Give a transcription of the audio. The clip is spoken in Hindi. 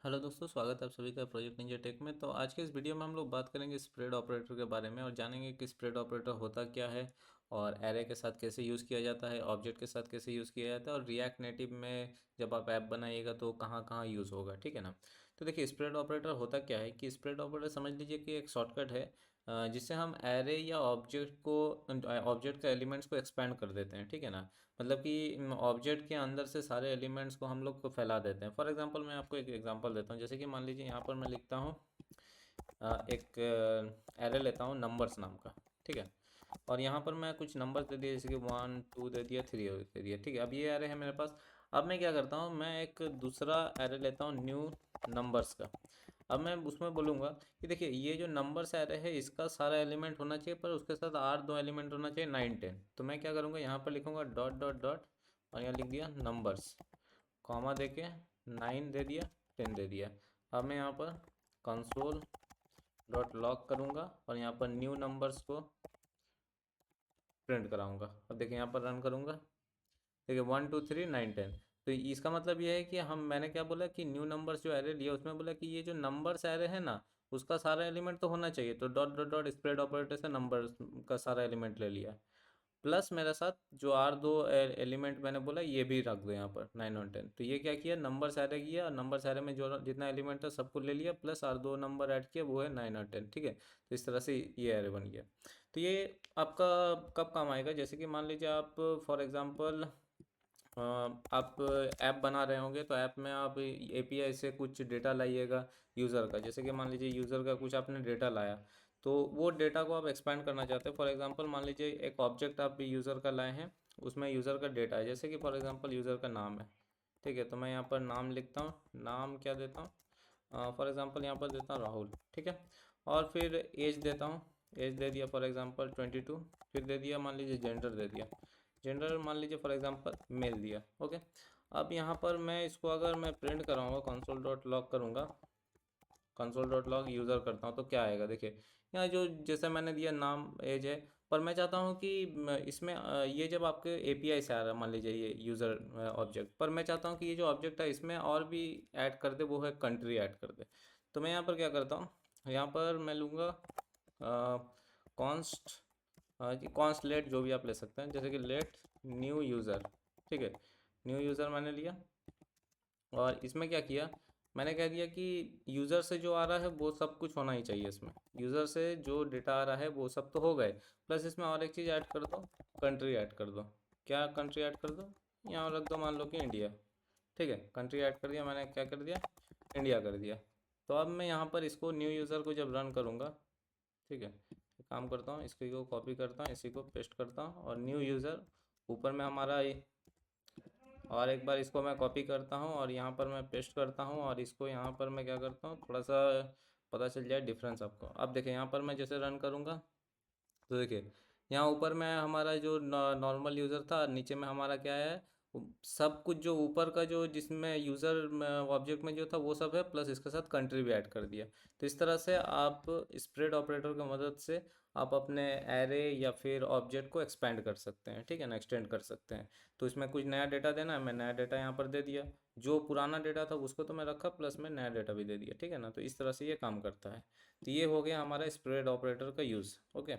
हेलो दोस्तों, स्वागत है आप सभी का प्रोजेक्ट निंजा टेक में। तो आज के इस वीडियो में हम लोग बात करेंगे स्प्रेड ऑपरेटर के बारे में और जानेंगे कि स्प्रेड ऑपरेटर होता क्या है और एरे के साथ कैसे यूज़ किया जाता है, ऑब्जेक्ट के साथ कैसे यूज़ किया जाता है और रिएक्ट नेटिव में जब आप ऐप बनाइएगा तो कहाँ कहाँ यूज़ होगा। ठीक है ना। तो देखिए, स्प्रेड ऑपरेटर होता क्या है कि स्प्रेड ऑपरेटर समझ लीजिए कि एक शॉर्टकट है जिससे हम एरे या ऑब्जेक्ट के एलिमेंट्स को एक्सपेंड कर देते हैं। ठीक है ना। मतलब कि ऑब्जेक्ट के अंदर से सारे एलिमेंट्स को हम लोग को फैला देते हैं। फॉर एग्जांपल मैं आपको एक एग्जांपल देता हूँ। जैसे कि मान लीजिए यहाँ पर मैं लिखता हूँ एक एरे लेता हूँ नंबर्स नाम का। ठीक है। और यहाँ पर मैं कुछ नंबर दे दिए, जैसे कि 1 2 दे दिया, 3 दे दिया। ठीक है। अब ये एरे है मेरे पास। अब मैं क्या करता हूँ, मैं एक दूसरा एरे लेता हूँ न्यू नंबर्स का। अब मैं उसमें बोलूँगा कि देखिए, ये जो नंबर्स एरे है इसका सारा एलिमेंट होना चाहिए, पर उसके साथ और दो एलिमेंट होना चाहिए 9 10। तो मैं क्या करूँगा, यहाँ पर लिखूँगा डॉट डॉट डॉट और यहाँ लिख दिया नंबर्स, कॉमा देके 9 दे दिया, 10 दे दिया। अब मैं यहाँ पर कंसोल डॉट लॉग करूँगा और यहाँ पर न्यू नंबर्स को प्रिंट कराऊंगा। अब देखिए यहाँ पर रन करूँगा। देखिए 1 2 3 9 10। तो इसका मतलब ये है कि मैंने क्या बोला कि न्यू नंबर्स जो एरे लिया उसमें बोला कि ये जो नंबर्स एरे है ना, उसका सारा एलिमेंट तो होना चाहिए। तो dot dot dot spread operator से नंबर्स का सारा एलिमेंट ले लिया, प्लस मेरे साथ जो आर दो एलिमेंट मैंने बोला ये भी रख दो यहाँ पर 9 और 10। तो ये क्या किया, नंबर सारे किया और नंबर सारे में जो जितना एलिमेंट था सबको ले लिया, प्लस आर दो नंबर ऐड किया, वो है 9 और 10। ठीक है। तो इस तरह से ये एरे बन गया। तो ये आपका कब काम आएगा, जैसे कि मान लीजिए आप फॉर एग्जांपल आप ऐप बना रहे होंगे तो ऐप में आप एपीआई से कुछ डेटा लाइएगा यूज़र का। जैसे कि मान लीजिए यूज़र का कुछ आपने डेटा लाया, तो वो डेटा को आप एक्सपेंड करना चाहते हैं। फॉर एग्जांपल मान लीजिए एक ऑब्जेक्ट आप यूज़र का लाए हैं, उसमें यूज़र का डेटा है, जैसे कि फॉर एग्जांपल यूज़र का नाम है। ठीक है। तो मैं यहाँ पर नाम लिखता हूँ, नाम क्या देता हूँ, फॉर एग्जांपल यहाँ पर देता हूँ राहुल। ठीक है। और फिर एज देता हूँ, एज दे दिया फॉर एग्जांपल 22। फिर दे दिया मान लीजिए जेंडर दे दिया, जेंडर मान लीजिए फॉर एग्जांपल मेल दिया। ओके। अब यहाँ पर मैं इसको अगर मैं प्रिंट कराऊंगा, कंसोल डॉट लॉग करूँगा, कंसोल डॉट लॉग यूज़र करता हूँ, तो क्या आएगा देखिए। यहाँ जो जैसे मैंने दिया नाम एज है, पर मैं चाहता हूँ कि इसमें ये जब आपके एपीआई से आ रहा है मान लीजिए ये यूज़र ऑब्जेक्ट, पर मैं चाहता हूँ कि ये जो ऑब्जेक्ट है इसमें और भी ऐड कर दे, वो है कंट्री ऐड कर दे। तो मैं यहाँ पर क्या करता हूँ, यहाँ पर मैं लूँगा कॉन्स्ट, जी कॉन्स्ट लेट, जो भी आप ले सकते हैं, जैसे कि लेट न्यू यूज़र। ठीक है। न्यू यूज़र मैंने लिया और इसमें क्या किया, मैंने कह दिया कि यूज़र से जो आ रहा है वो सब कुछ होना ही चाहिए इसमें। यूज़र से जो डेटा आ रहा है वो सब तो हो गए, प्लस इसमें और एक चीज़ ऐड कर दो, कंट्री ऐड कर दो। क्या कंट्री ऐड कर दो, यहाँ रख दो मान लो कि इंडिया। ठीक है। कंट्री ऐड कर दिया मैंने, क्या कर दिया, इंडिया कर दिया। तो अब मैं यहाँ पर इसको न्यू यूज़र को जब रन करूँगा, ठीक है, एक काम करता हूँ, इसको को कॉपी करता हूँ, इसी को पेस्ट करता हूँ और न्यू यूज़र ऊपर में हमारा ये, और एक बार इसको मैं कॉपी करता हूँ और यहाँ पर मैं पेस्ट करता हूँ और इसको यहाँ पर मैं क्या करता हूँ, थोड़ा सा पता चल जाए डिफरेंस आपको। अब देखिए यहाँ पर मैं जैसे रन करूँगा तो देखिए यहाँ ऊपर में हमारा जो नॉर्मल यूज़र था, नीचे में हमारा क्या है, सब कुछ जो ऊपर का जो जिसमें यूज़र ऑब्जेक्ट में जो था वो सब है, प्लस इसके साथ कंट्री भी ऐड कर दिया। तो इस तरह से आप स्प्रेड ऑपरेटर की मदद से आप अपने एरे या फिर ऑब्जेक्ट को एक्सपेंड कर सकते हैं। ठीक है ना, एक्सटेंड कर सकते हैं। तो इसमें कुछ नया डेटा देना है, मैं नया डेटा यहाँ पर दे दिया, जो पुराना डेटा था उसको तो मैं रखा, प्लस में नया डेटा भी दे दिया। ठीक है ना। तो इस तरह से ये काम करता है। तो ये हो गया हमारा स्प्रेड ऑपरेटर का यूज़। ओके।